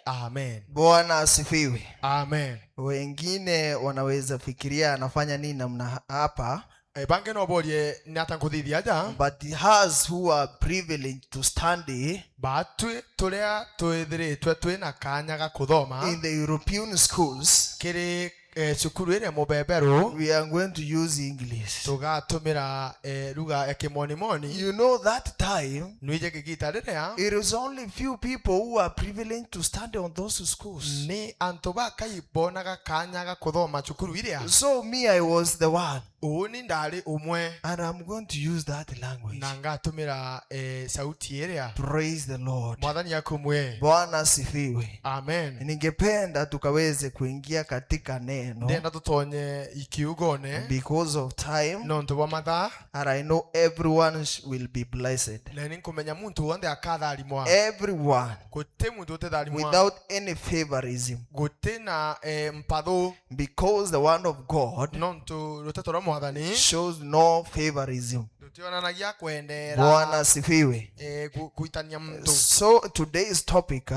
Amen. Bwana asifiwe. Amen. Wengine wanaweza fikiria anafanya nini namna hapa, bange no bolie natankuthithia ja, but us who are privileged to study batwe turia twithiritwe twina kanya ga kuthoma in the European schools, kiri cukuru ire mubeberu, we are going to use English. tugatumira lugha ya kimonimoni. You know that time Nwije gigita riria it is only few people who are privileged to study on those schools. ni antu bakaibonaga kanya ga kuthoma cukuru iria. So me, I was the one, Uni ndari umwe and I'm going to use that language. na ngatumira sauti iria. Praise the Lord. Mwathani akumwe. Bwana asifiwe. Amen. Ningependa tukaweze kuingia katika neno Ndenda tutonye ikiugone because of time, nontu wa mathaa, and I know everyone will be blessed. na ninkumenya muntu wothe akatharimwa. Everyone, Guti muntu utetharimwa without any favorism, guti na mpathu, because the word of God nontu ruteto rwa Mwathani shows no favorism. rutionanagia kwendera Bwana asifiwe. kuitania mtu. So today's topic,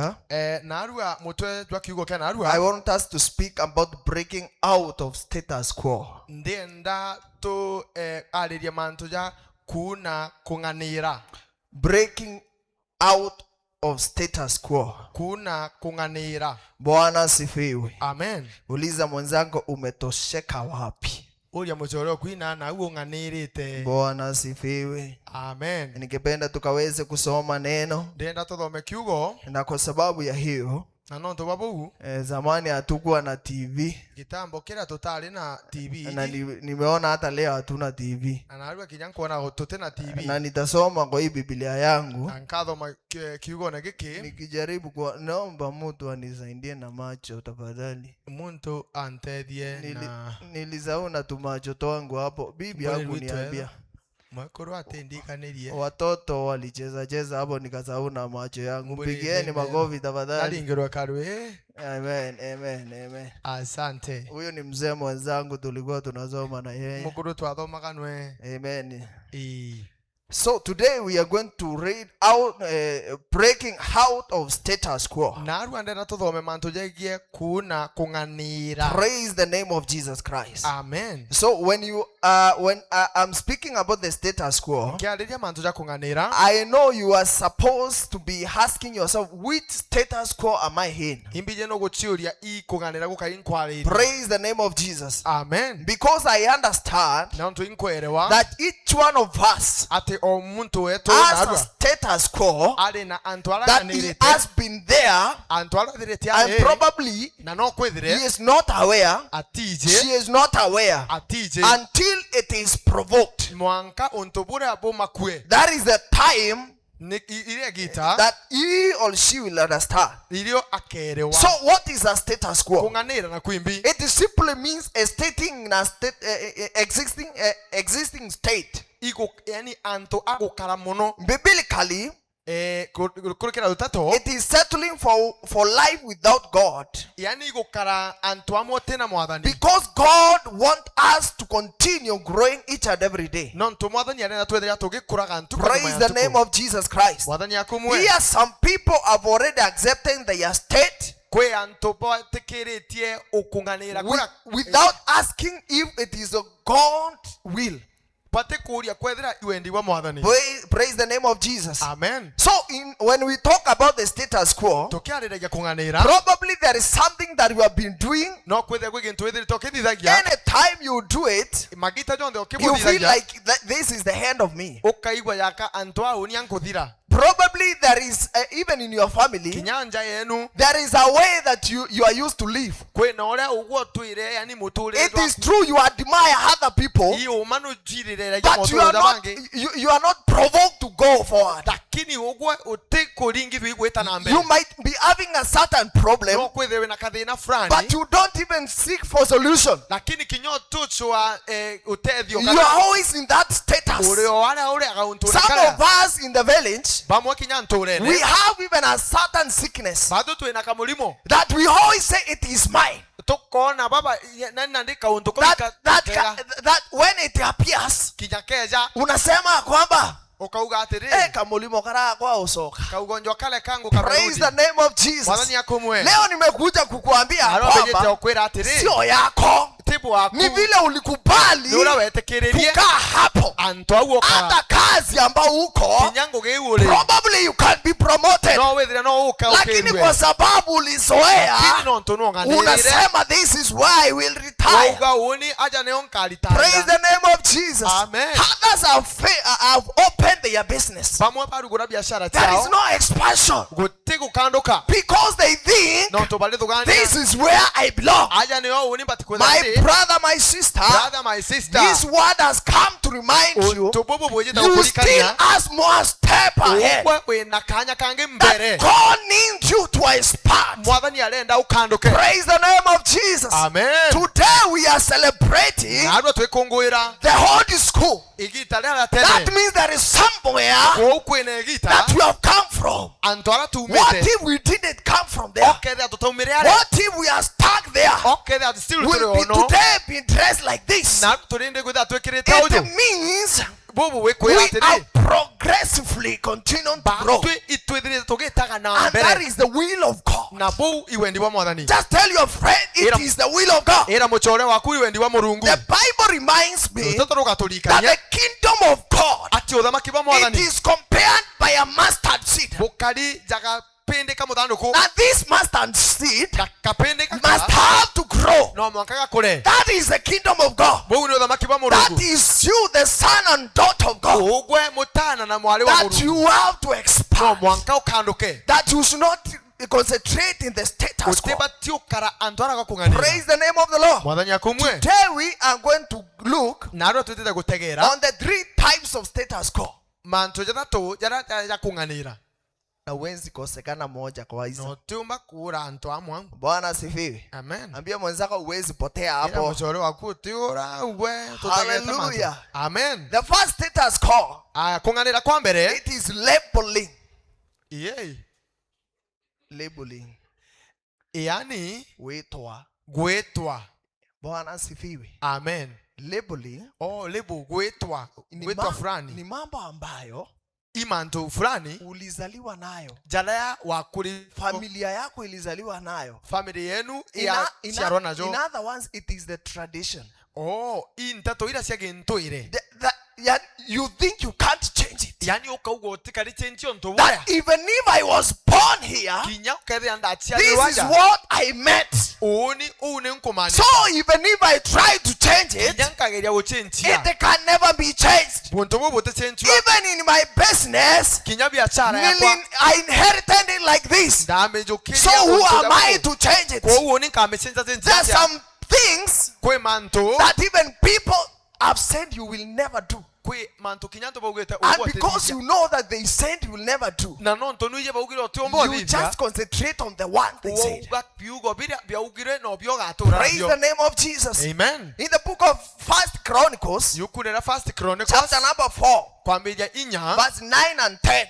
narua mutwe twa kiugo kia I narua want us to speak about breaking out of status quo. ndienda tu ariria mantu ja kuna kung'anira. Breaking out of status quo. Kuna kung'anira. Bwana asifiwe. Amen. Uliza mwenzako, umetosheka wapi? Uria muchoro kwina na uo ng'anirite. Bwana asifiwe. Amen. Ningependa tukaweze kusoma neno, Ndienda tuthome kiugo, na kwa sababu ya hiyo na nontu babu zamani hatukuwa na TV, kitambo kira tutari na TV, na nimeona hata leo hatuna TV, na narua kinya kuona tuti na TV, na nitasoma kwa hii Biblia yangu na nkathoma kiugo na giki nikijaribu kwa, naomba mtu anisaidie na macho tafadhali. muntu antethie na Nilizauna tu macho twangu hapo, bibi yangu niambia mwekuru atindikanirie watoto walicheza hapo, nikazauna macho yangu. Mpigieni makofi tafadhali. alingirwa karwe. Amen, amen, amen. Asante. Huyo ni mzee mwenzangu, tulikuwa tunasoma na yeye. Mukuru twathomaga nwe. Amen. E So today we are going to read out breaking out of status quo. narua ndenda tuthome mantu jegie kuna kung'anira. Praise the name of Jesus Christ. Amen. So when I'm speaking about the status quo, kiariria mantu ja kung'anira, I know you are supposed to be asking yourself, which status quo am I in? imbije no guciuria i kung'anira gukai nkwariria. Praise the name of Jesus. Amen. Because I understand Na ntu inkwerewa that each one of us ati o muntu wetu has a narua status quo ari na antu that he arang'anirite, has been there, antu arathirite and ari probably na no he kwithire is not aware, atije she is not aware, atije until it is provoked. mwanka untu buria bumakue That is the time iria gita that he or she will understand. irio akerewa. So what is a status quo? Kung'anira na kwimbi It simply means a stating in a state, existing state. iko yani antu agukara muno. Biblically, kurikira rutato it is settling for life without God, yani igukara antu amwe tena Mwathani, because God wants us to continue growing each and every day. no ntu Mwathani arenda twethera tugikuraga antu. Praise the name of Jesus Christ. Mwathani akumwe. Here some people have already accepted their state Kwe antu batikiritie ukung'anira without asking if it is a God's will. pate kuria kwethera iwendi wa Mwathani. Praise the name of Jesus. Amen. So when we talk about the status quo, Tukiariragia kung'anira, probably there is something that you have been doing. no kwethera gwi gintu withirite ukithithagia, Anytime you do it, magita jonthe you feel ukibutithagia like this is the hand of me. ukaigwa yaka antu au ni ankuthira. Probably there is, even in your family, Kinyanja yenu there is a way that you are used to live. kwina uria uguo twire yani muturire. It is true you admire other people, iyo manu jirire but you are not provoked to go forward. lakini uguo utikuringithwa igwita na mbere. You might be having a certain problem, No kwithira na kathina fulani, but you don't even seek for solution. lakini kinyo tuchwa utethio You are always in that status. urio ara uria gauntu Some of us in the village, bamwe kinya nturene we have even a certain sickness bado twina kamulimo that we always say it is mine. tukona baba nani ndika untu That when it appears, kinya keja unasema kwamba ukauga atiri kamulimo karagwa usoka. kaugonjwa kale kangu Praise the name of Jesus. Mwathani akomwe. Leo nimekuja kukuambia kwamba kwamba atiri sio yako, tibu waku ni vile ulikubali nura wetekererie kukaa hapo. anto aguoka Hata kazi ambao uko, kinyango geule probably you can be promoted, no wethira no uka lakini kwa sababu ulizoea no ntono nganire unasema this is why I will retire. uga uni aja ne onkalita. Praise the name of Jesus. Amen. Others have opened their business. Bamwe barugura biashara There is chao no expansion gutigu kanduka because they think no to bale tugani this is where I belong. aja ne uni batikweza My brother, my sister, brother my sister this word has come to remind you, tububu bwejeta you still kulikanya has more step ahead. we nakanya kange That mbere God needs you to expand. mwathani arenda ukanduke. Praise the name of Jesus. Amen. Today we are celebrating Narwo twikungwira the Holy School. igita rya That tene means there is somewhere ko kwene igita that you have come from. antwara What tumete if we didn't come from there? okethe tutumire are What if we are stuck there? okethe still We'll be turi ono today being dressed like this. na turinde gwitha twikirite It uju means bubu we wikwira are atiri progressively continuing to grow. batwi itwithire tugitaga na And that mbere is the will of God. na buu iwendi wa mwathani. Just tell your friend it is the will of God. ira muchore waku iwendi wa murungu. The Bible reminds me Rutoto that rugaturikania the kingdom of God, ati uthamaki bwa it mwathani is compared by a mustard seed. bukari jaga pende ka muthanduku And this mustard seed kapende must ka have to grow. no mwaka gakure. That is the kingdom of God. Buu ni uthamaki bwa That murungu. is you, the son and daughter of God. Ugwe mutana na mwali wa That murungu. you have to No expand. mwanka ukanduke. That you should not concentrate in the status quo. Uteba tiukara antwara kwa kunganira. Praise the name of the Lord. Mwathani akumwe. Today we are going to look Naro tutete gutegera on the 3 types of status quo. mantu jathatu jara ya kunganira. Na wenzi kosekana moja kwa hizo. No tumba kura antu amwe. Bwana asifiwe. Amen. Ambia mwenzako uwezi potea Ira hapo. muchore waku tiura ugwe tutageta mantu. Hallelujah. Amen. The first status quo, Kunganira kwa mbere. it is labeling. Yey. Labeling. Yani Wetwa. gwetwa. Bwana asifiwe. Amen. Labeling lebo gwetwa. Gwetwa fulani. ni mambo ambayo Imantu fulani ulizaliwa nayo. jala ya wakuri Familia yako ilizaliwa nayo. familia yenu ya chiarwa najo. In other words, it is the tradition. Intato ira ciage ntoire. You think you can't change it. Yani ukaugo tikari change onto That waya. even if I was born here, Kinya ukere anda chia this is waja. what I met. Une nkomani. So even if I try to change it, Kinya kageria go change ya. it can never be changed. Bonto bo bote change. Even in my business, Kinya biashara yakwa. I inherited it like this. Dame jo kiri. So who am I to change it? Ko uone kame change change. There are some things Kwe manto. that even people have said you will never do. Kwe manto kinyanto ba ugeta. And because you know that they said you will never do, na non tonu ije ba ugire otiombo you just concentrate on the one they said. Uga piugo bia ugire no bio gatura. Praise the name of Jesus. Amen. In the book of 1 Chronicles, Yukunera First Chronicles chapter number 4, kwambia inya verse 9 and 10.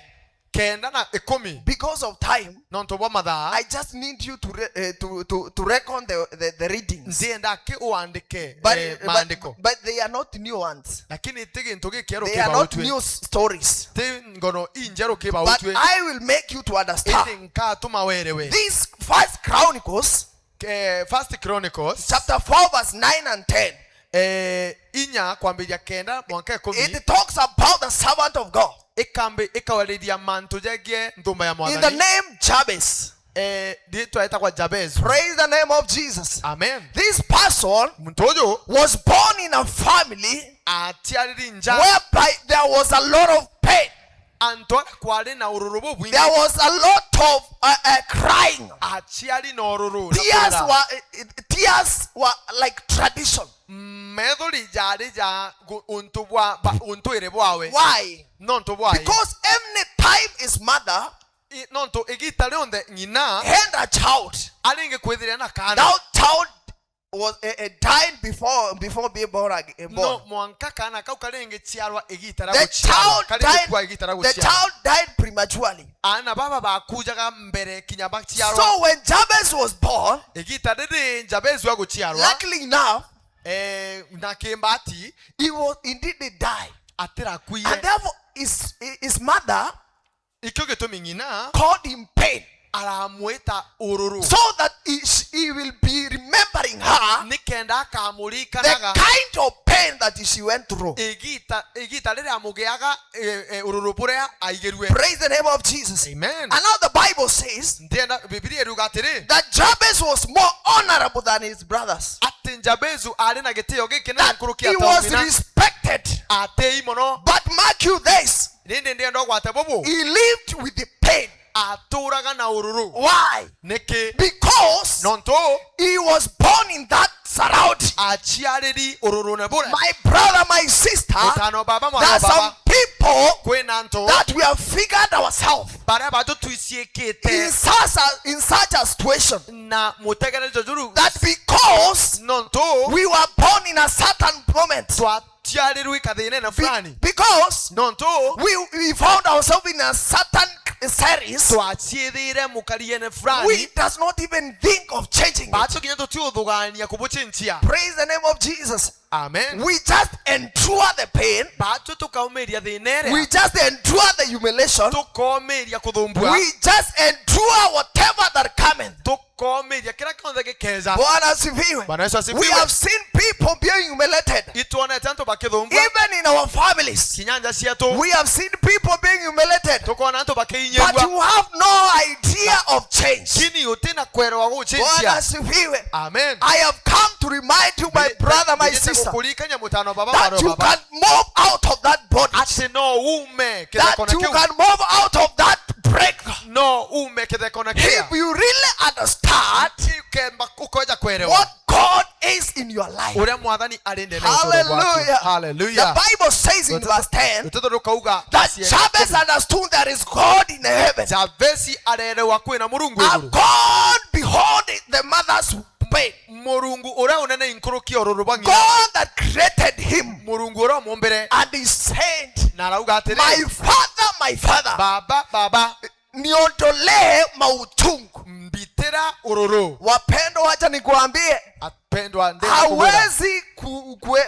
kenda na 10 Because of time, nonto bwa mathaa I just need you to reckon the readings. ndienda ki uandike maandiko But they are not new ones. lakini tigi ntoge kero They ke are not bautwe new stories. ti ngono injero ke But bautwe I will make you to understand. indi nka tuma werewe This 1 Chronicles, First Chronicles chapter 4, verse 9 and 10. inya kwambia kenda mwanka 10 It talks about the servant of God. ikambe ikawalidia mantu jege ndumba ya In the mwathani name Jabez. ditwa kwa Jabez. Praise the name of Jesus. Amen. This person Mtojo was born in a family atiariri nja whereby there was a lot of pain. antwara kwari na ururubu bwingi There was a lot of crying. achiari na ururu Tears were like tradition. methori jari ja untu ire bwawe Why? nonto bwawe Because any time his mother nonto igita rionde nyina had a child, aringe kwithira na kana that child was died before being born again. no mwanka kana kau karenge chiarwa igita ra The guchiarwa child kwa igita ra the guchiarwa child died prematurely. ana baba bakujaga mbere kinyaba chiarwa So when Jabez was born, igita riri Jabez wa guchiarwa luckily enough, na kimbati he was indeed died. atira kuye And therefore, his mother ikyo gitumi nyina called him pain, aramwita ururu, so that he will be remembering her nikenda akamurika the naga kind of pain that she went through. igita rĩrĩa amugiaga ururu buria aigerwe. Praise the name of Jesus. Amen. And now the Bible says Ndienda Biblia iruga atiri that Jabez was more honorable than his brothers, ati Jabezu ari na gitio giki na that nkurukia he was taumina respected. atei muno. But mark you this, Nindi ndienda gwate bubu he lived with the pain. aturaga na ururu. Why? Niki Because nonto he was born in that surrounding. achiariri ururu ne bure. My brother, my sister, Mutano baba there mwana are some baba people kwena nto that we have figured ourselves bara batu tuisiekete in such a situation na mutegere jojuru that because nonto we were born in a certain moment, twatiarirwi kathine na fulani because nonto we found ourselves in a certain series, twaciithire mukariene we fulani does not even think of changing it. batu kinya tutiuthugania kubuchinchia. Praise the name of Jesus. Amen. We just endure the pain. Batu tukaumiria thinere We just endure the humiliation. tukomiria kuthumbua We just endure whatever that cometh. tukomiria kila kionthe gikeza. Bwana asifiwe. Bwana Yesu We asifiwe. have seen people being humiliated. Ituonete antu bakithumbua Even in our families, kinyanja cietu we have seen people being humiliated. tukona antu But bakiinyegua you have no idea of change. kini utina kwerewa Bwana guchinchia. asifiwe. Amen. I have come to remind you, my brother, my sister, kukulikanya mutano baba that baro you baba can move out of that bondage. ati no ume That kithekona you kiu can move out of that break. no ume kithekona kia If you really understand kemba ukoja kwerewa what God is in your life. uria mwathani ari ndene Hallelujah. hallelujah. The Bible says in verse 10 Rutoto rukauga that Jabez understood there is God in heaven. Jabesi arerewa kwina murungu A iguru God behold the mother's pain. murungu uria unene inkurukia ururu bangi God that created him. murungu uria mumbere And he said, na arauga atiri my father, baba niondolee mauchungu. mbitira ururu. Wapendo, wacha nikuambie, Apendwa ndena kubura hawezi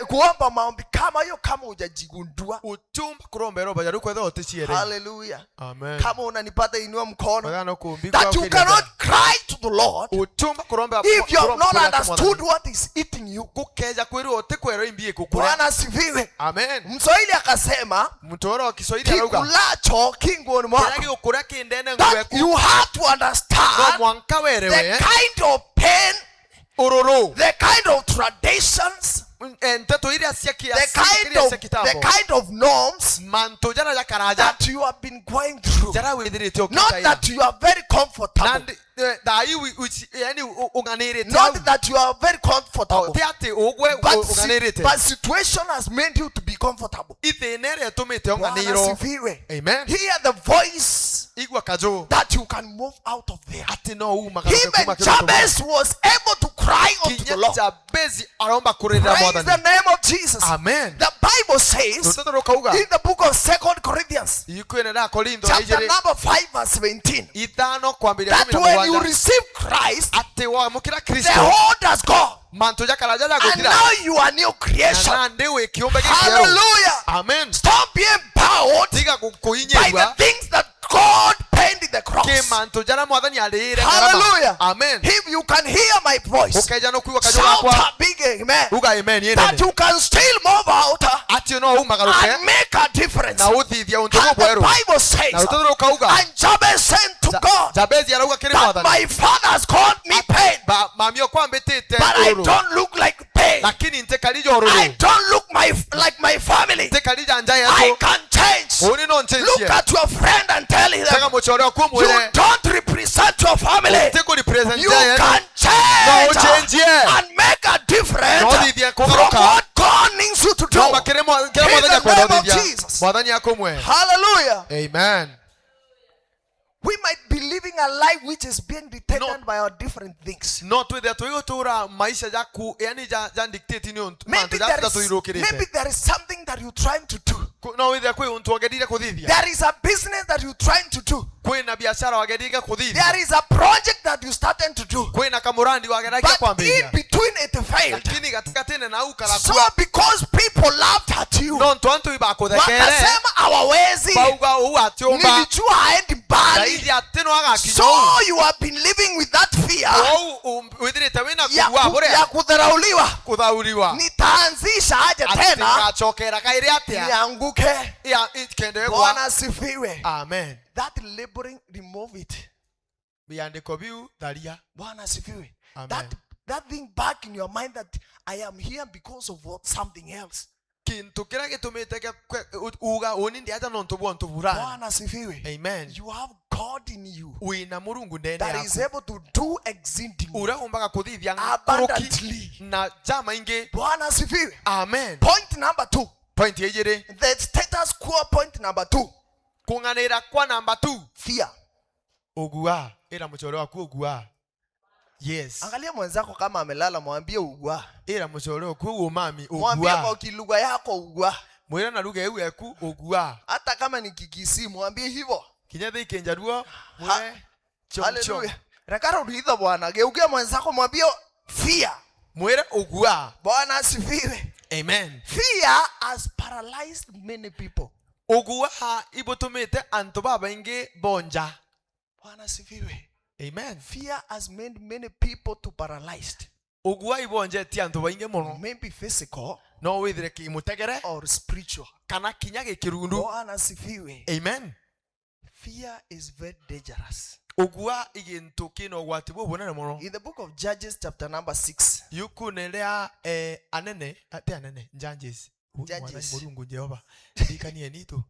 kuomba maombi kama hiyo kama hujajigundua. utumba kuromba roba yaruko etho oticiere. Hallelujah. Amen. Kama unanipata, inua mkono. Bagano kumbikwa That you cannot cry to the Lord utumba kuromba if you have not understood what is eating you. kukeja kweru otekwero imbie kukura. Bwana asifiwe. Amen. Mswahili akasema, Mtoro wa Kiswahili arauga kikulacho kinguoni mwako. kiragi ukura kindene That ngweku you have to no understand mwanka the werewe kind of pain, ururu the kind of traditions, enteto iria cia kia the kind of norms manto jara ya karaja that you have been going through. jara withirite Not that you are very comfortable. nandi dai yani unganirite Not that you are very comfortable. tiati ugwe unganirite But situation has made you to be comfortable. ithinere tumite Bwana onganiro. asifiwe. Amen. Hear the voice Igwa kajo that you can move out of there. ati no uma Even Jabez was able to cry unto the Lord. Jabezi aromba kurira Praise the mwathani. name of Jesus. Amen. The Bible says Rutoto rukauga in the book of 2 Corinthians, ikwene na Korintho chapter ijere number 5 verse 17, ithano kwambiria that 17 when you receive Christ, ati wa mukira the Kristo whole has gone. manto jakaraja And jagukira now you are new creation. na ndiwe kiumbe gikero. Hallelujah. Amen. Stop being bound tiga by the kuinyegwa things that God paid in the cross. ke manto jara mwathani alire Hallelujah. Amen. If you can hear my voice, ukeja no kuiwa kajo shout gakwa a big amen. uga amen That yene you can still move out ati no umagaruke and make a difference. na uthithia untu And the bweru Bible says, na rutoto rukauga and Jabez said to God, Jabezi arauga kiri that mwathani my father has called me pain, mamio kwambitite but I ururu don't look like pain. lakini ntekalija I ururu don't look like my family. ntekalija njaya I yetu can change. uni no Look nchenchie at your friend and tell him, taka muchore you kumwire don't represent your family. teko represent You njaya yetu can no change uchenjie and make a difference no thithia from kugaruka what God needs you to do. no bakire mwathani In the akwenda name of thithia Jesus. mwathani akumwe. Hallelujah. Amen. We might be living a life which is being determined by our different things. no twithia tuigutura maisha jaku yani ja dictate ni untu Maybe there is something that you're trying to do. no withia kwi untu wagedire kuthithia There is a business that you're trying to do. kwina biashara wagedire kuthithia There is a project that you started to do. kwina kamurandi wagedire But in kwambia between it failed. lakini katikati na So ukarakua because people laughed at mocked you. nontu antu ibakuthekere Wakasema hawawezi. bauga uu atiumba Nilijua haendi mbali. zaidi atino agakinya So you have been living with that fear ou withirite wina kuwa ya buria kudharauliwa. kuthauriwa Nitaanzisha aje tena atikachokera kairi atia nianguke. ya kende Bwana kwa asifiwe. amen That laboring, remove it. biandiko biu tharia Bwana asifiwe. Amen. That thing back in your mind that I am here because of something else. kintu kiria gitumite uga uni ndi aja nontu bwontu burani Bwana asifiwe. amen You have God in you wina murungu ndene that is yaku able to do exceeding ura umbaga kuthithia abundantly. na jama ingi Bwana asifiwe. amen Point number 2. point yejere The status quo point number 2. kunganira kwa namba 2 Fear. ugua ira muchoro waku ugua yes Angalia mwenzako kama amelala, mwambie ugua. ira muchoro waku umami Mwambie ugua kwa kilugha yako ugua. mwira na lugha ewe yaku ugua Hata kama ni Kikisi mwambie hivyo. kinya thike njaruo mwire chomcho Hallelujah. Rekara ruhitha Bwana. Geukia mwenzako mwambie fear. mwire ugua Bwana asifiwe. amen Fear has paralyzed many people. ugua ibutumite antu baba ingi bonja Bwana asifiwe. amen Fear has made many people to paralyzed. ugua ibonje ti antu baingi muno Maybe physical no withire ki mutegere or spiritual. kana kinya gikirundu Bwana asifiwe. amen Fear is very dangerous. ugua igintu kino gwati bubunene muno In the book of Judges chapter number 6. yukunerea anene ate anene Judges Judges. murungu Jehova dikanie nitu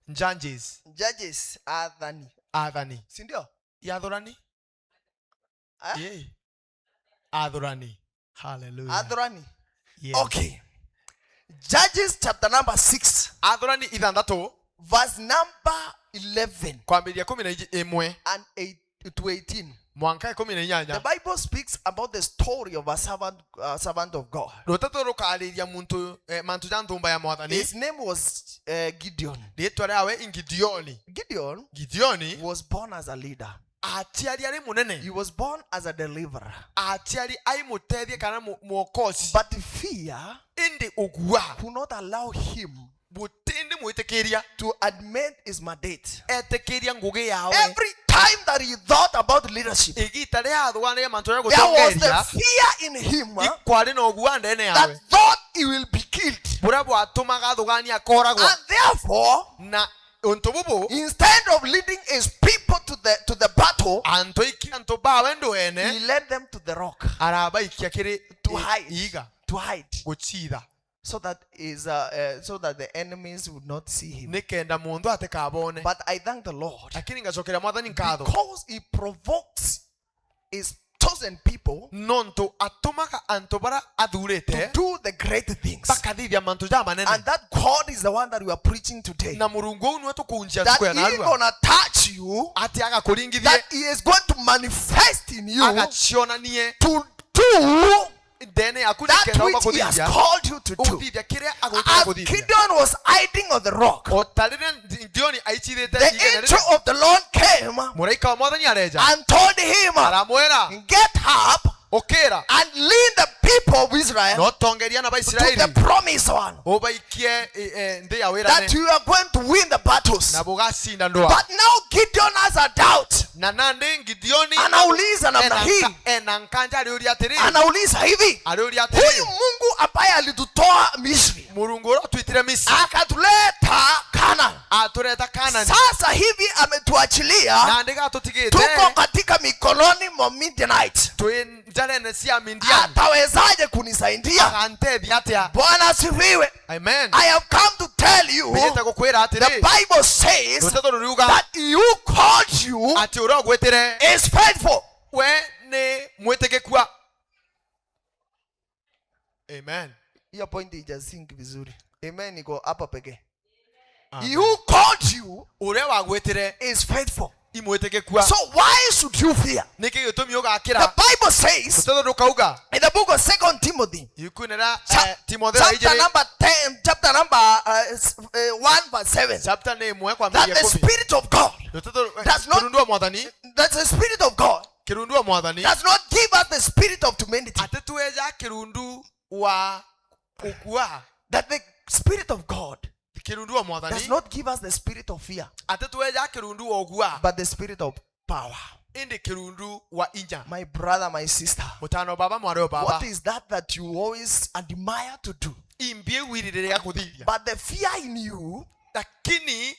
Judges athani. athani Si ndio? yathurani Eh? yeah athurani hallelujah Athani. yes. Okay. Judges chapter number 6 athurani ithandatu verse number 11 kwambiria 11 and 8 to 18. mwanka The 18 Bible speaks about the story of a servant of God. rutatu rukariria muntu mantu ja nthumba ya mwathani His name was Gideon. ritwa riawe Gideoni Gideon was born as a leader. atiari ari munene He was born as a deliverer. atiari ai mutethie kana mwokoci But fear indi ugua could not allow him butindi mwitikiria to admit his mandate. etikiria ngugi yawe Every time that he thought about leadership, igita ria athwanire mantu ya there was the gutongeria fear in him ikwari na ugua ndene yawe that thought he will be killed. buria bwatumaga athugania akoragwa And therefore, na untu bubu instead of leading his people to the battle, antu iki antu bawe ndwene he led them to the rock arabaikia kiri to hide. iga To hide, guchitha so that the enemies would not see him. nikenda mundu atikabone But I thank the Lord lakini ngacokera mwathani nkatho because he provokes his chosen people nontu atumaga antu bara to athurite do the great things. bakathithia mantu ja manene And that God is the one that we are preaching today. na murungu unu tukunjia That siku ya he is narua gonna touch you. ati agakuringithie That he is going to manifest in you agacionanie to do ndene yaku that nikenda which he has ukakuthithia called you to do. uthithia kiria agwikira As kuthithia Gideon was hiding on the rock, o tarire Gideoni aichithite the angel of the Lord came muraika wa mwathani areja and told him, aramwira get up ukira and lead the people of Israel no tongeria na to the Baisiraeli promised one, ubaikie ndi ya that wirane you are going to win the battles. na bugacinda ndoa But now Gideon has a doubt. na nandi Gideoni Anauliza namna hii, na nkanja aliuria atiri anauliza hivi, aliuria huyu atiri Mungu ambaye alitutoa Misri murungu ro twitire Misri akatuleta Kana, atureta Kanani sasa hivi ametuachilia, na ndiga tutigite tuko katika mikononi mwa Midianite. twinjarene cia Midian Atawezaje kunisaidia? akantethia atia Bwana asifiwe. amen I have come to tell you, mbijite gukwira the atiri Bible says ruteto ruriuga that he who called you ati ura gwitire is faithful. we ni mwitikikua amen Hiyo point ijasink vizuri. Amen iko hapa pekee. Amen. He who called you ure wagwitire is faithful. imwitikikua So why should you fear? niki gitumi The ugakira Bible says ruteto rukauga in the book of 2 Timothy, ikunira Timotheo chapter ijiri number 10, chapter number 1 verse 7, chapter ni mwe kwa that mbia the 10 Spirit of God, ruteto does not- kirundua mwathani that the Spirit of God kirundua mwathani does not give us the spirit of timidity, atetueja kirundu wa ukua that Spirit of God kirundu wa does mwathani not give us the spirit of fear, atetueja kirundu wa ogua but the spirit of power. indi kirundu wa inya. My brother, my sister, Mutano baba mwareo baba what is that you always admire to do? imbie wirire ya kuthithia But the fear in you lakini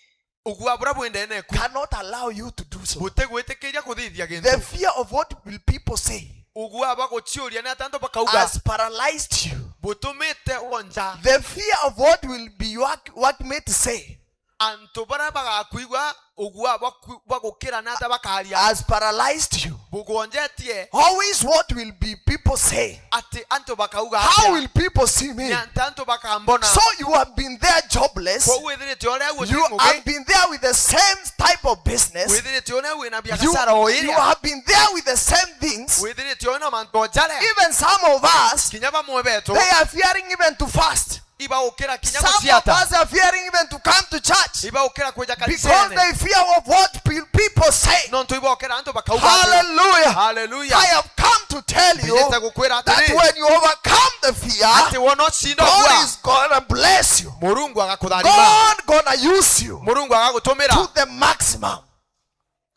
ogua bura bwendene ku cannot allow you to do so. butegwetekeria kuthithia The gintu fear of what will people say ogua bagochioria na tanto bakauga has paralyzed you. butumite wonja The fear of what will be what made say antu bara bagakuigwa ogua bagukira na tabakaria has paralyzed you. bugonjetie Always what will be people say? ati antu bakauga How will people see me? ya tanto bakambona So you have been there jobless. ko withirite ore You have been there with the same type of business. withirite one we na You, biashara o you iria have been there with the same things. withirite one manto jale Even some of us, kinyaba mwebeto they are fearing even to fast. iba ukira kinyaba Some of siata us are fearing even to come to church iba ukira kuja because kanisani they fear of what people say. non tu iba ukira antu bakauga Hallelujah. hallelujah I have come to tell you bijeta kukwira that atiri when you overcome the fear, ati wono shindo God kwa is gonna bless you. murungu agakutharima God gonna use you murungu agagutumira to the maximum.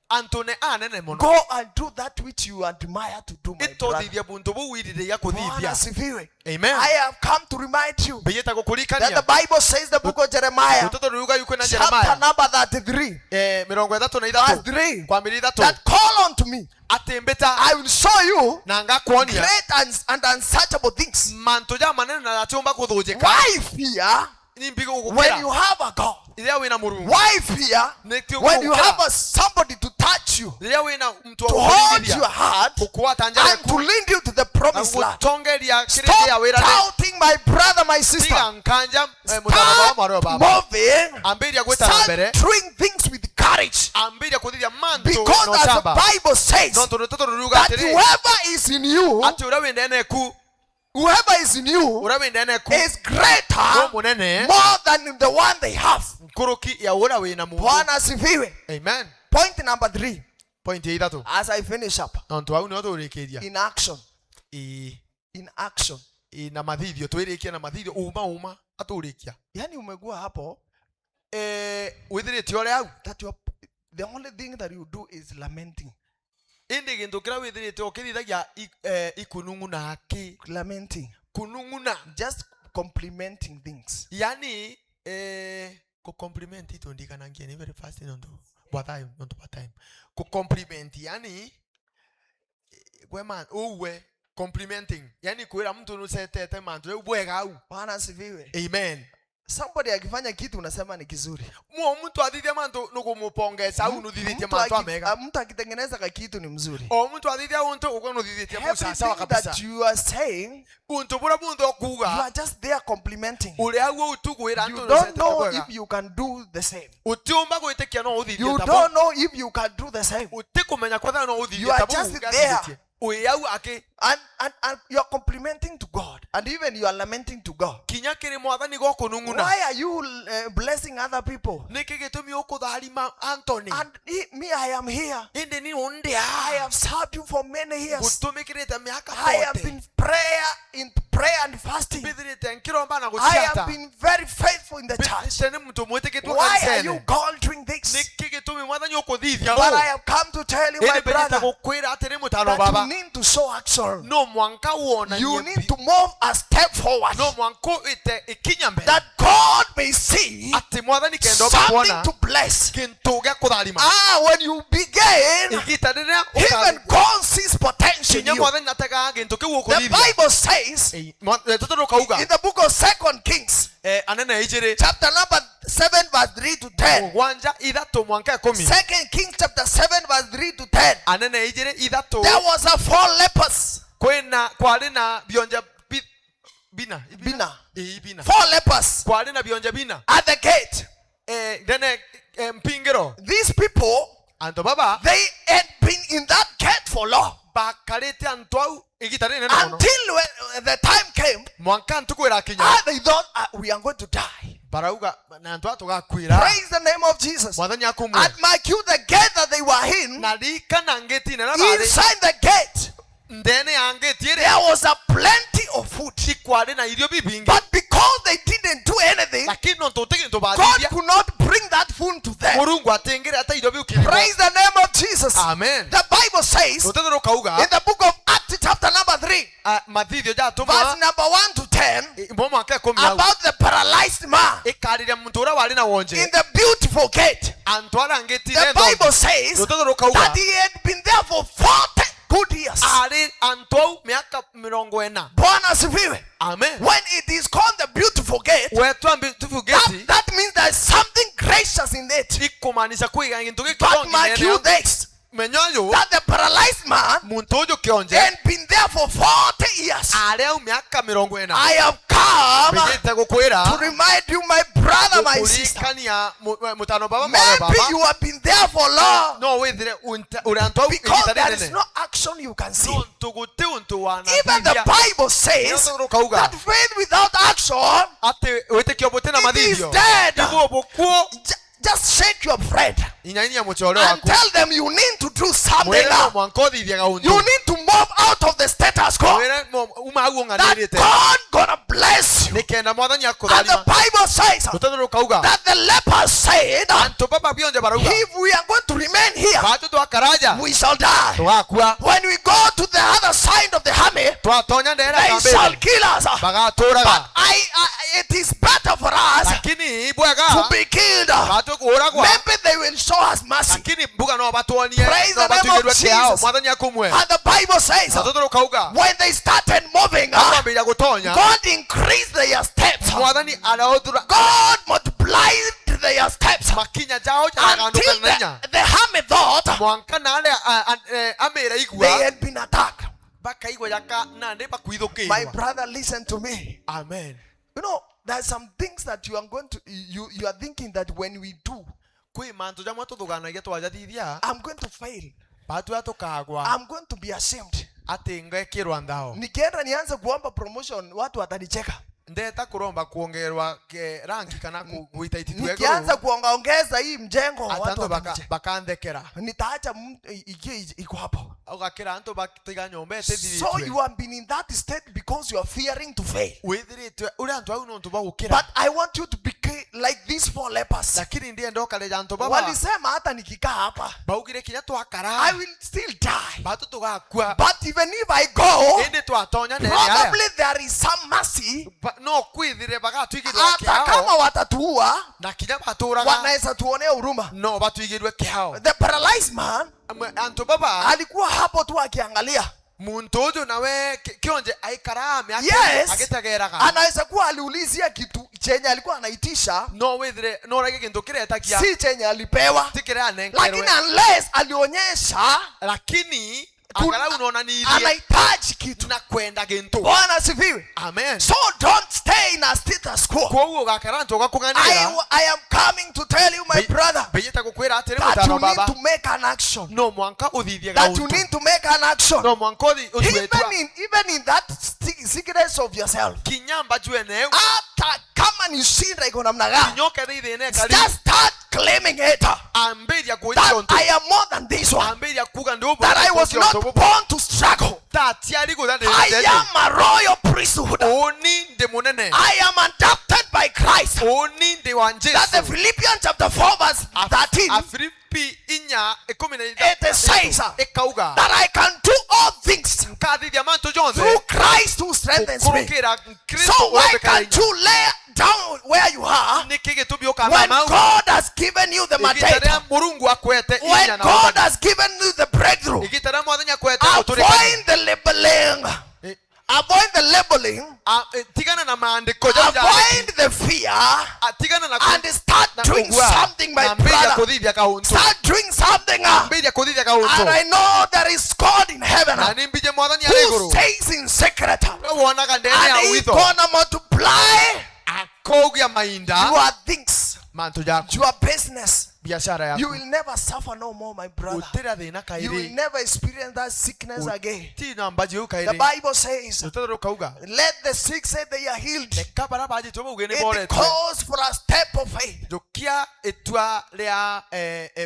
antu ne anene muno Go and do that which you admire to do, my brother. itothithia buntu buwirire ya Bwana kuthithia asifiwe. amen I have come to remind you bijeta that the kukurikania Bible says, the book of Jeremiah, utoto ruga yuko na chapter Jeremiah number 33, mirongo ithatu na verse ithatu 3, kwa miri ithatu that call unto me, ati mbita I will show you na ngakuonia great and unsearchable things. mantu ja manene na atumba kuthujika Why fear ni mbigo when gukira you have a God? iria wina murungu Why fear Nitio when you gukira. have somebody to touch you, iria wina mtu to wa hold kuthithia your heart, kukwata njara and to lead you to the promised land? gutongeria kirindi ya Stop wira doubting, my brother, my sister. tiga nkanja mutana baba mwaro Start baba moving. ambiria gweta na mbere Start doing things with courage. ambiria kuthithia mantu Because no as the chamba Bible says, no turutoto ruruga that atiri whoever is in you, ati ura wendene ku whoever is in you ura wendene ku is greater, no munene more than the one they have. nkuruki ya ura wina mungu Bwana asifiwe. amen Point number 3, point ya ithatu as I finish up, nontu au no turikiria in action. i In action. na mathithio twirikia na mathithio uma aturikia Yani umegua hapo withirite ore au that the only thing that you do is lamenting. indi gintu kira withirite okirithagia ikununguna ki Lamenting. kununguna Just complimenting things. yani ku compliment ito ndikana ngeni very fast nontu what time nontu what time ku compliment yani kwema uwe complimenting yani kuira mtu nusetete mantu ubwega au Bwana asifiwe. amen Somebody akifanya kitu unasema ni kizuri. mtu athithia mantu nukumupongeza au nuthithite mantu amega Mtu akitengeneza ka kitu ni mzuri. o mtu athithia untu uko nuthithite musa sawa Everything kabisa that you are saying, untu bura buntu you okuga are just there complimenting. uri aguo utuguira You antu don't know nusetete if you can do the same. utiumba gwitikia no uthithie You tabo don't know if you can do the same. utikumenya kwatha no You uthithie are tabo just there. uyi au aki And you are complimenting to God. And even you are lamenting to God. kinya kiri mwathani gokununguna Why are you blessing other people? niki gitumi ukutharima Anthony And me, I am here. indi ni undia I have served you for many years. gutumikirite miaka I have yote been in prayer and fasting. bithirite nkiromba na I guciata have been very faithful in the church. tene mtu mwitikitwo Why are you kanisene God doing this? niki gitumi mwathani ukuthithia But I have come to tell you, my indi brother, benita gukwira atiri mutano that you baba need to show action. no mwanka wona You need to move a step forward. no mwanko ite ikinya mbere That God may see ati mwathani kendo something bakwana to bless. kintu gya kutharima When you begin, igita rĩrĩa even God sees potential in kinya you. mwathani natega gintu kiu The ukuthithia Bible says tũtũ kauga in the book of 2 Kings, anene ijiri chapter number 7, verse 3 to 10. mugwanja ithatu mwanka 10 2 Kings chapter 7, verse 3 to 10. anene ijiri ithatu There was a 4 lepers. kwari na bionja bina 4 lepers kwari na bionja bina at the gate. dene mpingiro These people, anto baba they had been in that gate for long. bakarite antu au igita rĩnene mũno Until when the time came, mwanka ntukwira kinya they thought, we are going to die. barauga na antu atugakwira Praise the name of Jesus. mwathani akumwe And mark you, the gate that they were in, na rikana ngeti na bari inside the gate, ndene ya ngeti ĩrĩ there was a plenty of food. ikwari na irio bibingi But because they didn't do anything lakini nontu utegintu God bathithia could not bring that food to them. Murungu atingire ata irio biu kirimo. Praise the name of Jesus. Amen. The Bible says Rutete rukauga in the book of Acts chapter number 3, mathithio verse jatumwa number 1 to 10, mwaka 10 about the paralyzed man ikariria muntu uria wari na wonje in the beautiful gate. antwara ngitire The Bible says rutete rukauga that he had been there for 40 good years. ari antwau miaka 40. Bwana asifiwe. Amen. When it is called the beautiful gate, wetwa beautiful gate that means there is something gracious in it. ikumanisha kwiga gintu But gikirongi mark you this, menyoyo that the paralyzed man muntu uyu kionje had been there for 40 years. ari au miaka 40. I have come Bigite gukwira to remind you, my brother, my sister. kurikania mutano baba Maybe you have been there for long, no withire uri antwau because there igitarene is no action you can see. no tuguti untu wana Even the Bible says that faith without action, ati witikio butina it is mathithio dead. ibuo bukuo. Just shake your friend inyainia muchore and waku tell them you need to do something. mwire no You mwanko thithia gauntu need to move out of the status quo. mwire uma agu That nganirite God gonna bless you. nikenda mwathani And the akutharima Bible says rutete rukauga that the lepers said, antu baba bionje barauga if we are going to remain here, batu twakaraja we shall die. tugakua When we go to the other side of the army, twatonya ndera they shall kambere kill us. bagaturaga It is better for us lakini to bwega be killed. batu kuragwa Maybe they will show us mercy. lakini mbuga no batuonie Praise no the name of batugirwe kiao Jesus. mwathani akumwe And the Bible says, rutete rukauga when they started moving, akwambia gutonya God increased their steps. mwathani araothura God multiplied their steps makinya jao until jagandukana nanya the army thought mwanka nale amera they igwa had been attacked. bakaigwa yaka nande My bakwithukirwa. brother, listen to me. Amen. You know, there's some things that you are going to, you are thinking that when we do, Kwi mantu jamwe tuthuganagia twajathithia I'm going to fail. batu atukagwa I'm going to be ashamed. ati ngekirwa ndao Nikienda nianze kuomba promotion, watu watanicheka. ndeta kuromba kuongerwa rangi kana kuita ititwe Nikianza kuongeza hii mjengo, watu atanto watanicheka. bakanthekera Nitaacha ikiwa iko hapo. ugakira antu batiga nyombe te So you have been in that state because you are fearing to fail. withiritwe uri antu au nontu bagukira But I want you to be like these 4 lepers. lakini ndiye ndokaleja antu baba Walisema hata nikikaa hapa, baugire kinya I twakara will still die. batu tugakua But even if I go, indi twatonya nere probably there is some mercy. no kwithire bagatwigirwe Hata kama kiao watatuua, na kinya baturaga wanaweza tuonea huruma. no batwigirwe kiao The paralyzed man antu baba alikuwa hapo tu akiangalia. muntu uju nawe kionje aikara miaka Yes. agitegeraga Anaweza kuwa aliulizia kitu chenye alikuwa anaitisha, no withire no rage kintu kiretakia si chenye alipewa. tikire Lakini anenkerwe unless alionyesha lakini angalau unaona ni irie anahitaji kitu. na kwenda gintu. Bwana asifiwe. Amen. So don't stay in a status quo. kwa ugo gakara ntoga kuganira I am coming to tell you, my brother, beyeta gukwira atire that you mutano need baba to make an action. no mwanka uthithie That you gauntu need to make an action. no mwanka uthwetwa Even in that sickness of yourself. kinyamba juene Hata kama ni shinda iko namna gani, nyoka thithine kali just start claiming it. amberia That kuithio ntu I am more than this one. amberia kuga ndubu That I was not born to struggle. tatiari guthande I am a royal priesthood. oni ndi munene I am adopted by Christ. oni ndi wa That the Jesu Philippians chapter 4 verse 13, Afilipi inya it says ekauga that I can do all things nkathithia mantu jonse through Christ who strengthens me. kurukira Kristo So why webekara can't you lay down where you are niki gitumi when ukamama God has given you the mandate? igitaria murungu akwete When inya na God wathani has given you the breakthrough, igitaria mwathani akwete uturikani avoid the labeling. Avoid the labeling. tigana na maandiko Avoid the fear tigana na and start doing something, my brother. kuthithia kauntu Start doing something. ambiria kuthithia kauntu And I know there is God in heaven na nimbije mwathani ari who iguru stays in secret. wonaga ndene ya And He's witho gonna multiply akogia mainda your things, mantu jaku your business. biashara You yaku will never suffer no more, my brother. utira thina You will kairi never experience that sickness again. tina mbaji The ukairi Bible says, utero kauga let the sick say they are healed. leka bara baji tobo ugeni It bore calls for a step of faith. jokia etwa ria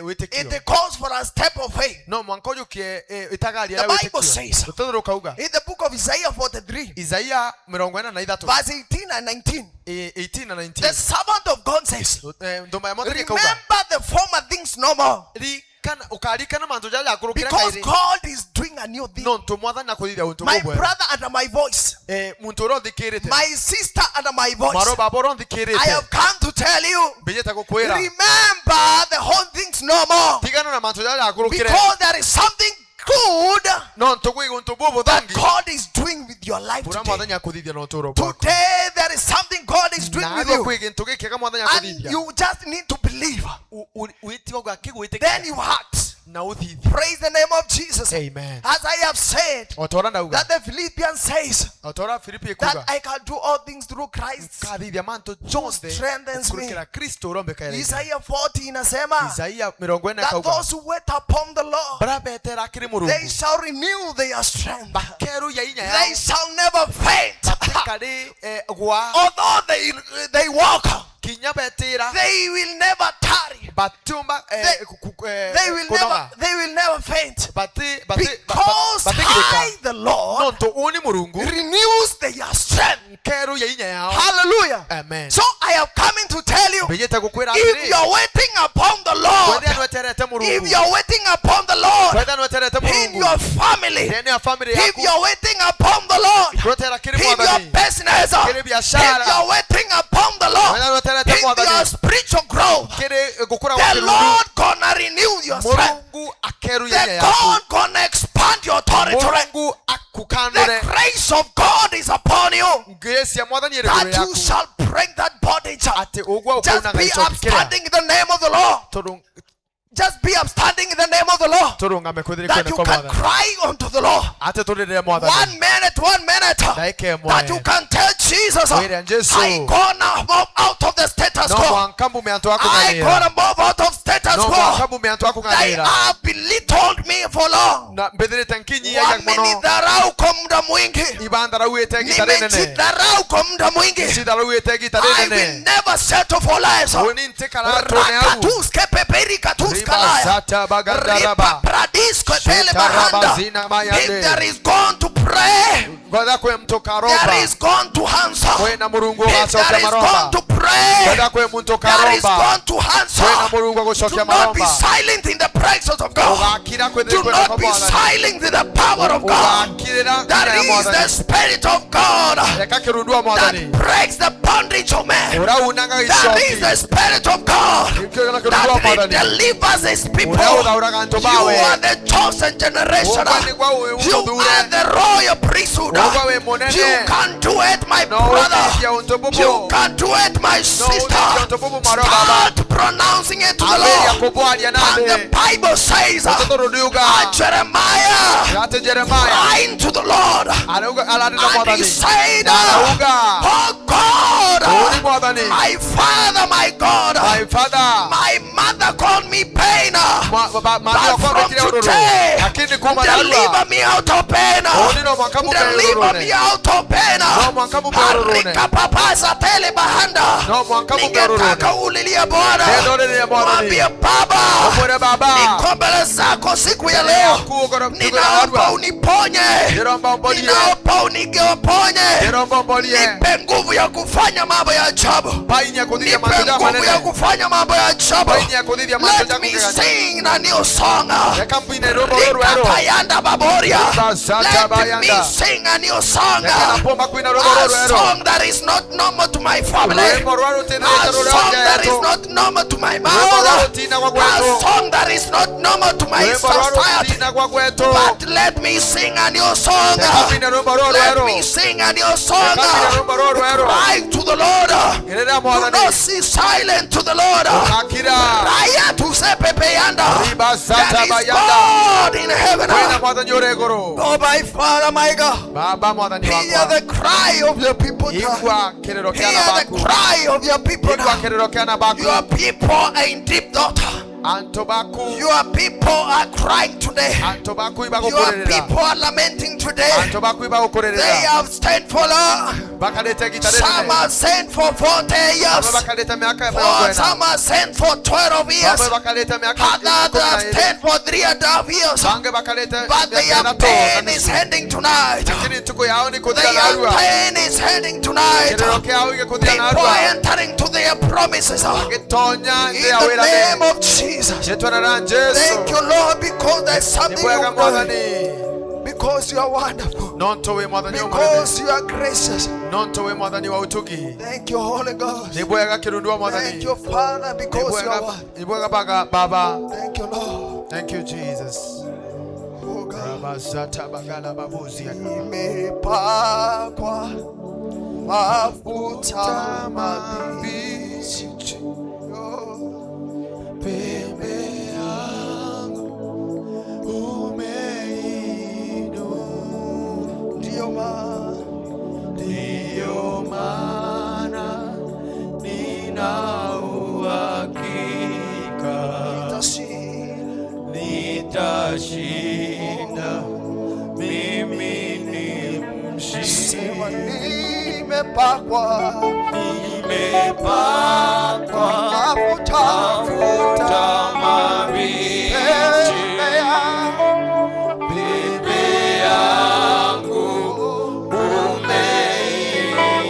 wetekio It calls for a step of faith. no mwanko jokie itagaria The ria Bible wetekio says, utero kauga in the book of Isaiah 43, Isaia 43 verse 18 and 19. 18 na The 19. servant of God says, Ndoma ya Mwathani remember kauga the former things no more, ukarikana mantu jaja akurukira because kairi God is doing a new thing. no ntu Mwathani akurithia untu My bubwe brother under my voice, muntu urothikirite my sister under my voice, maro baba I urothikirite have come to tell you, bijeta gukwira remember the whole things no more, tigana na mantu jaja akurukire because there is something good no ntu gwi untu bubu that thangi God is doing with your life ura today. Mwathani akuthithia no turo bwako Today there is something God is doing na with go you, kwi gintu gikega Mwathani and akuthithia you just need to believe. witiwa gwa kigwite Then you act. na uthithi. Praise the name of Jesus. Amen. As I have said, Otora nauga that the Philippians says otora Filipi that kuga I can do all things through Christ kathithia mantu jonde strengthens me. kurikira Kristo urombeka ile Isaiah 40 inasema Isaia 40 that kauga those who wait upon the Lord, barabetera akiri they Murungu shall renew their strength. bakeru ya inya They yao shall never faint. kari gwa Although they walk, kinya betira they will never tarry. batumba They will never faint. Because I, the Lord, nonto uni Murungu renews their strength. keru ya inya yao. Hallelujah. Amen. So I have come in to tell you, Bijeta gukwira if atiri you're waiting upon the Lord, wethe nweterete if Murungu you're waiting upon the Lord wethe nweterete in Murungu your family, ndani ya family if yako you're waiting upon the Lord rotera kiri in your Mwathani business, kiri if biashara you're waiting upon the Lord wethe nweterete in your Mwathani spiritual growth, kiri gukura the Lord gonna renew your strength. Murungu akeru ya inya The yako God gonna expand your territory. Murungu akukandure The grace of God is upon you, grace ya Mwathani iri that iguru you yaku shall break that bondage. ati ugwa Just ukuna be ngaicho kikira upstanding in the name of the Lord. Just be upstanding in the name of the Lord, turungame kuthiri that kwene you kwa can Mwathani cry unto the Lord. ate turire Mwathani 1 minute, daike that you mwe can tell Jesus, Wira Jesu. I gonna move out of the status no quo. mwankambu miantu wako I nganira gonna move out of status no quo. mwankambu miantu wako They nganira have belittled me for long. na mbethirite nkinyi ya mono Wamenidharau kwa muda mwingi, ibandara uite gitare nene nimejidharau kwa muda mwingi. sidara uite gitare I will nene never settle for less. woni ntikala tone au Rakatuske peperi katuska riba laya. sata bagandaraba Ripa pradisko tele Shetaraba bahanda. zina mayande. If there is going to pray, ngoda kwe mtoka there roba is going to answer. kwena Murungu If asoke there is going maromba to pray, ngoda kwe mtoka there is roba going to answer. kwena Murungu Do agushoke not be maromba silent in the presence of God. ugakira kwe Do kwena not kwa be Mwathani silent in the power of God. ugakirira That ina ya is the Mwathani Spirit of God reka kirundua Mwathani that breaks the bondage of man. ura unanga That is ishoki the Spirit of God kirundua that Mwathani delivers His people. ura ura kanto You bawe are the chosen generation. Ugani kwa uwe You umudhure are the royal priesthood. Ugawe monene. You can do it, my no brother. utisya untobubu You can do it, my no sister. utisya untobubu marobaba Start pronouncing it to the abeli Lord. yakubwalya And the nande Bible says, ototorudiuga Jeremiah ate Jeremaya crying to the Lord, aladina and he Mwathani said, alauga Oh uni God, Mwathani my Father, my God, my father my mother called me pain. mami But wakwa from betire ururu today, lakini kuma dalwa deliver me out of pain. uni no mwankamu Deliver me berurune out of pain. no mwankamu berurune Harika papasa tele bahanda. no mwankamu berurune Ningetaka ulilie Bwana. neno lile Mwathani Mwambie Baba, omwere baba niko mbele zako siku ya leo. Ninaomba uniponye. niromba mbolie Ninaomba uniponye. niromba mbolie Nipe nguvu ya kufanya mambo ya ajabu. painya kuthithia Nipe matunda nguvu ya manene kufanya mambo ya ajabu. painya kuthithia Let matunda me kugana sing a new song. reka mbine robo rwero Rikapayanda baboria. Sata Let me bayanda. sing a new song. reka napomba kwina robo A rwero song that is not normal to my family. rwembo rwaro A tenete song that is rwero not normal to my rwembo rwaro mouth. tina kwa A kwetu song that is not normal to my rwembo rwaro society. tina kwa kwetu But let me sing a new song. reka mbine robo Let rwero me sing a new song. reka mbine robo rwero Cry to the Lord. gerera Do Mwathani not see silent to the Lord. akira Raya to sepepeyanda. riba There sata is bayanda God in heaven. kwina Mwathani uregoro Oh my Father, my God. baba Mwathani Hear wakwa the cry of your people. igwa kirero Hear kyana the baku cry of your people. igwa kirero kyana baku Your people are in deep thought. anto baku Your people are crying today. anto baku Your ibagukorerera people are lamenting today. anto baku They ibagukorerera have stayed for long. bakaleta gitare Some nene are sent for 40 baba years. bakaleta miaka 40 Some are sent for 12 years. baba bakaleta miaka Others have stayed for 3.5 years. bange bakaleta But their pain is ending tonight. lakini emituko yao ni kuthia The na young arua lion is heading tonight. kirero kiao gikuthia na People arua are entering to their promises. gitonya In nthi ya the wira name ni of Jesus. gitwanara Jesu Thank you, Lord, because there's something nibwega you've done. mwathani Because you are wonderful. nonto we mwathani Because you are gracious. nonto we mwathani wa utugi Thank you, Holy Ghost. nibwega kirundu wa Thank mwathani you, Father, because you are one. nibwega baba Thank you, Lord. thank you Jesus Oh God. rabazata bagala babuzia Imepakwa mafuta mabichi. Oh, pembe yangu umeinu ndio maana nina uhakika nitashinda mimi ni sema mshindi nimepakwa mafuta mabichi bebe yangu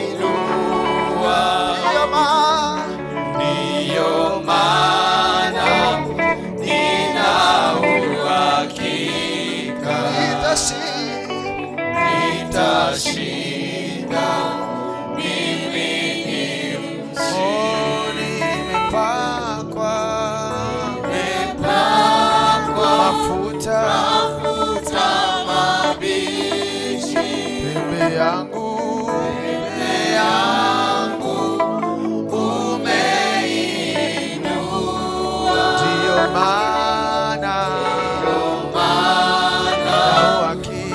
umeinua ndiyo maana nina uhakika nitashinda mimi ni mshindi nimepakwa mafuta mabichi pembe yangu umeinua ndiyo maana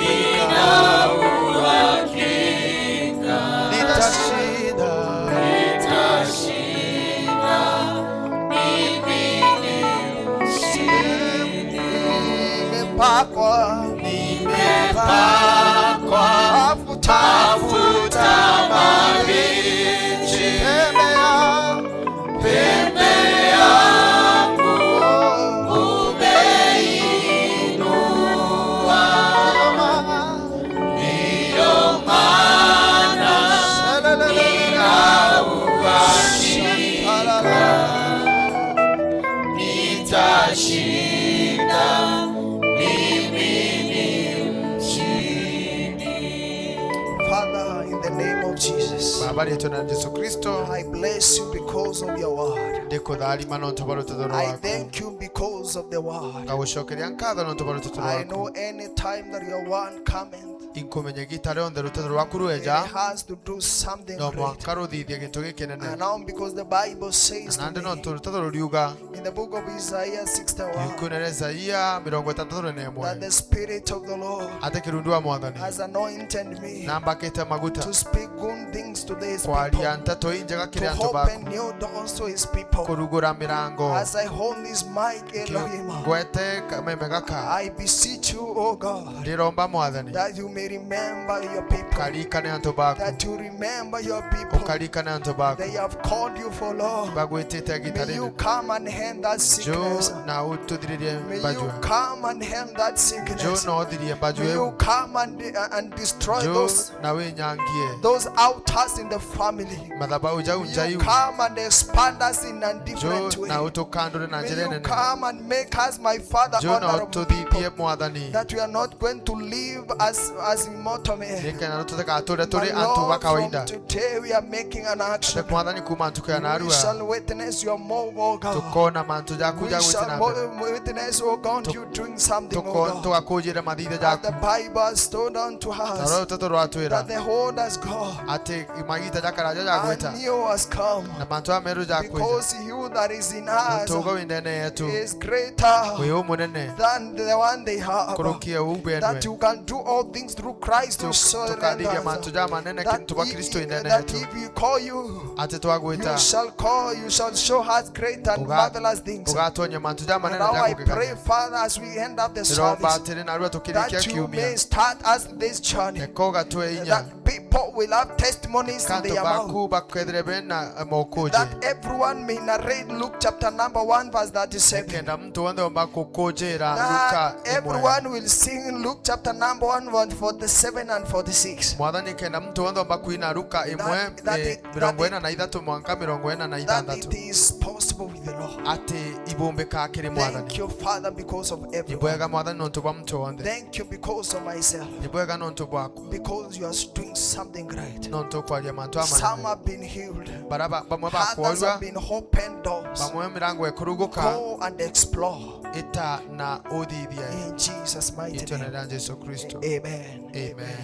nina uhakika nitashinda mimi ni mshindi nimepakwa mafuta mabichi pembe yangu umeinua ndiyo maana nina uhakika nitashinda mimi ni mshindi. Father, in the name of Jesus, Baba yetu na Yesu Kristo I bless you because of your word. ndikutharima nontu bwa rutendo I rwaku thank you because of the word. ngagucokeria nkatho nontu bwa rutendo I rwaku know any time that your word coming, inkumenya gita rionthe rutendo rwaku it rweja has to do something no great. mwanka ruthithie gintu gikinene And now because the Bible says nandi to me, nontu rutendo ruriuga in the book of Isaiah 61, ikunene Isaia 61 that the Spirit of the Lord ati kirundu wa mwathani has anointed me nambakite maguta to speak good things to these kwaria people, nteto injega kiri to antu open baku new doors to his people. kurugura mirango As I hold this mic, Elohim, ngwete kameme gaka I beseech you, O God, ndiromba mwathani that you may remember your people, ukarikane antu baku that you remember your people. ukarikane antu baku They have called you for Lord. bagwitite May you gitarini come and end that jo sickness. na ututhiririe May you mbajue come and end that jo sickness. na uthirie mbajue May you eu come and destroy jo those na winyangie altars in the family. mathabau jau May you njaiu come and expand us in a different jo way. na utukandure na May njira you nene come and make us, my Father, jo na honorable people, ututhithie mwathani that we are not going to live as immortal men. nikena tutikature turi But antu ba Lord, kawaida from today we are making an action. ate mwathani kuma ntuku ya We narua shall witness your move, O God. tukona mantu jaku We jagwite shall na mbere witness, O God, you doing something, O God. tukakujire mathithe That jaku the Bible has told unto taro us utatu rwatwira that the hold has gone ati magita jakaraja jagwita and new has come. na mantu ameru jakwita Because you that is in us tugo windene yetu is greater wiu munene than the one they have. kurukia ugwenwe That you can do all things through Christ who tukathiria mantu surrenders. ja manene kintu ba Kristo inene That yetu if you call you, ati twagwita you shall show us great and marvelous things. ugatonya mantu ja And manene now ja I pray, kugikanya Father, as we end up the ndiromba service, atiri narua tukirikia that you kiumia may start us this journey. eko gatwe inya That people people will have testimonies in kanto their mouth, baku bakethire bena mokoje that everyone may narrate Luke chapter number 1 verse 37. kenda mtu wonde bakukojera That Luka everyone will sing Luke chapter number 1 verse 47 and 46. mwathani kenda mtu wonde bakuina Luka mirongo ena na ithatu mwanka mirongo ena na That ithanthatu it is possible with the Lord. ati ibumbika kiri Thank mwathani you, Father, because of everyone. ibwega mwathani nontu bwa mtu wonde Thank you because of myself. ibwega nontu bwaku Because you are doing something great. nontu kwaria mantu Some amanene have been healed. baraba bamwe Others bakuorwa have been open doors. bamwe mirango ekuruguka Go and explore. ita na uthithia In Jesus' mighty itona name. rya Jesu Kristo Amen. amen.